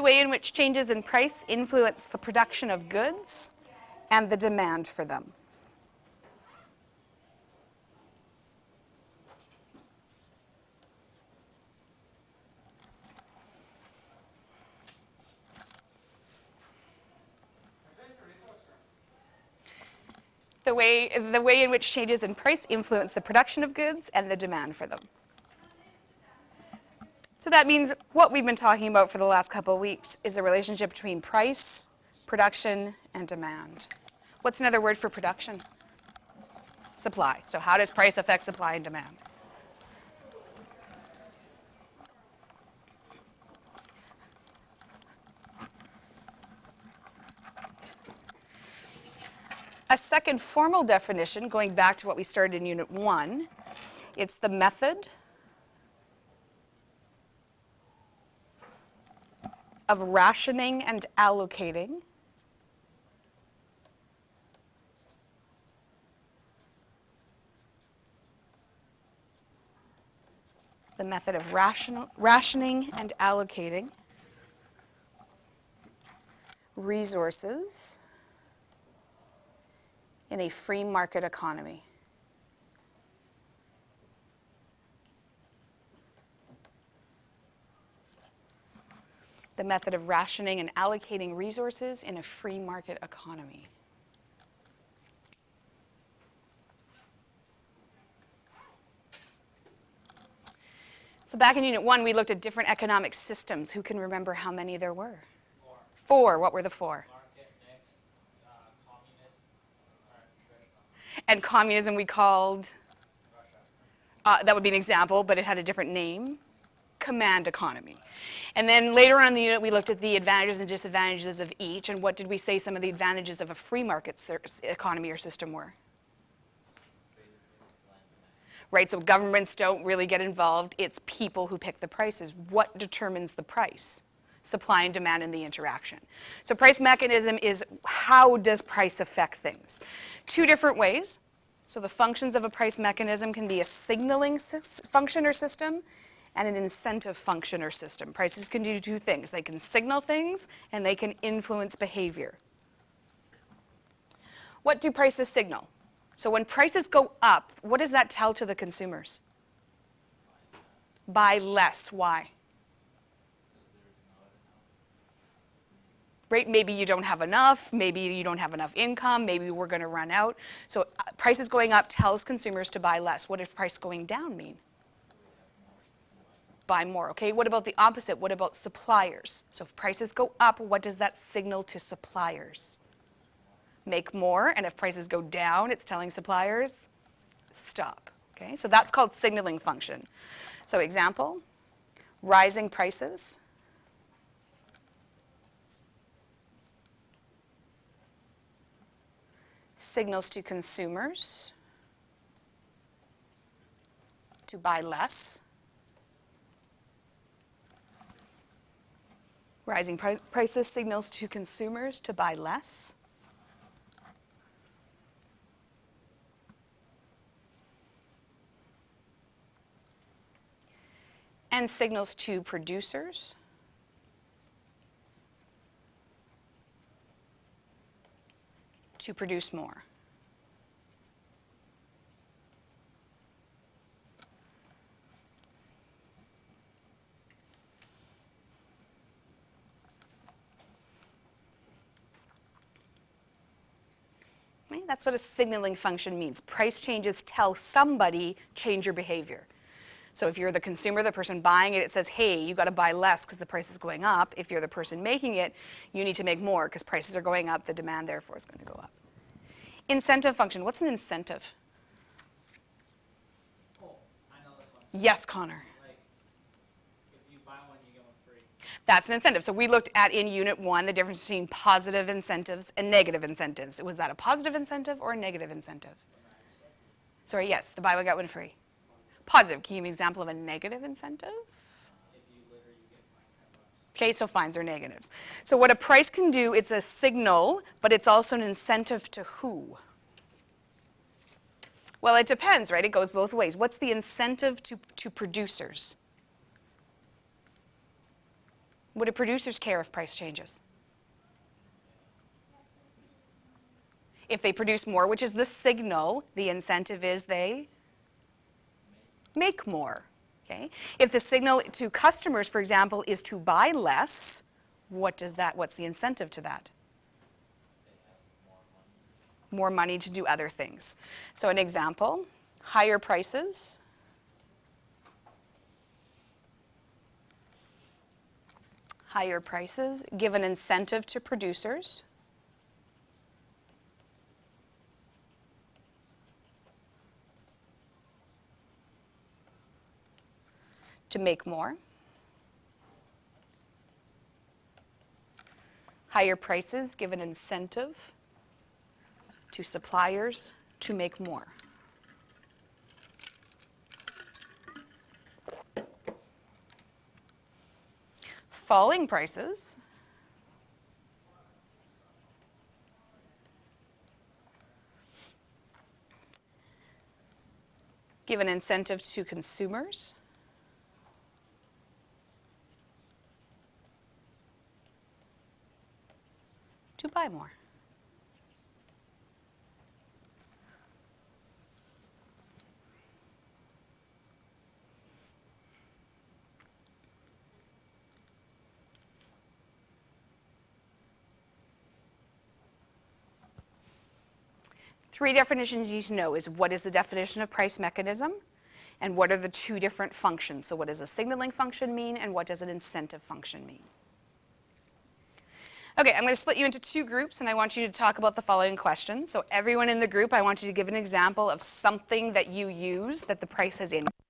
way in which changes in price influence the production of goods and the demand for them. The way in which changes in price influence the production of goods and the demand for them. So that means what we've been talking about for the last couple of weeks is a relationship between price, production, and demand. What's another word for production? Supply. So how does price affect supply and demand? A second formal definition, going back to what we started in Unit 1, it's the method of rationing and allocating rationing and allocating resources in a free market economy. The method of rationing and allocating resources in a free market economy. So back in Unit 1, we looked at different economic systems. Who can remember how many there were? Four. What were the four? Market, mixed, communist, traditional. And communism we called? Russia. That would be an example, but it had a different name. Command economy. And then later on in the unit, we looked at the advantages and disadvantages of each, and what did we say some of the advantages of a free market economy or system were? Right, so governments don't really get involved. It's people who pick the prices. What determines the price? Supply and demand and the interaction. So price mechanism is how does price affect things? Two different ways. So the functions of a price mechanism can be a signaling function or system and an incentive function or system. Prices can do two things. They can signal things and they can influence behavior. What do prices signal? So when prices go up, what does that tell to the consumers? Buy less. Why? Right? Maybe you don't have enough, maybe you don't have enough income, maybe we're going to run out. So prices going up tells consumers to buy less. What does price going down mean? Buy more. Okay, what about the opposite? What about suppliers? So if prices go up, what does that signal to suppliers? Make more, and if prices go down, it's telling suppliers, stop. Okay, so that's called signaling function. So example, rising prices signals to consumers to buy less. Rising prices signals to consumers to buy less. And signals to producers to produce more. Okay, that's what a signaling function means. Price changes tell somebody, change your behavior. So if you're the consumer, the person buying it, it says, hey, you got to buy less because the price is going up. If you're the person making it, you need to make more because prices are going up. The demand, therefore, is going to go up. Incentive function. What's an incentive? Oh, I know this one. Yes, Connor. Like, if you buy one, you get one free. That's an incentive. So we looked at in Unit 1 the difference between positive incentives and negative incentives. Was that a positive incentive or a negative incentive? Sorry, yes, the buy one, get one free. Positive. Can you give me an example of a negative incentive? If you litter, you get fined $10. Okay, so fines are negatives. So what a price can do, it's a signal, but it's also an incentive to who? Well, it depends, right? It goes both ways. What's the incentive to producers? What do producers care if price changes? If they produce more, which is the signal, the incentive is they make more. Okay? If the signal to customers, for example, is to buy less, what's the incentive to that? More money to do other things. So an example, higher prices give an incentive to producers to make more. Higher prices give an incentive to suppliers to make more. Falling prices give an incentive to consumers to buy more. Three definitions you need to know is what is the definition of price mechanism and what are the two different functions. So what does a signaling function mean and what does an incentive function mean? Okay, I'm going to split you into two groups and I want you to talk about the following questions. So everyone in the group, I want you to give an example of something that you use that the price has increased.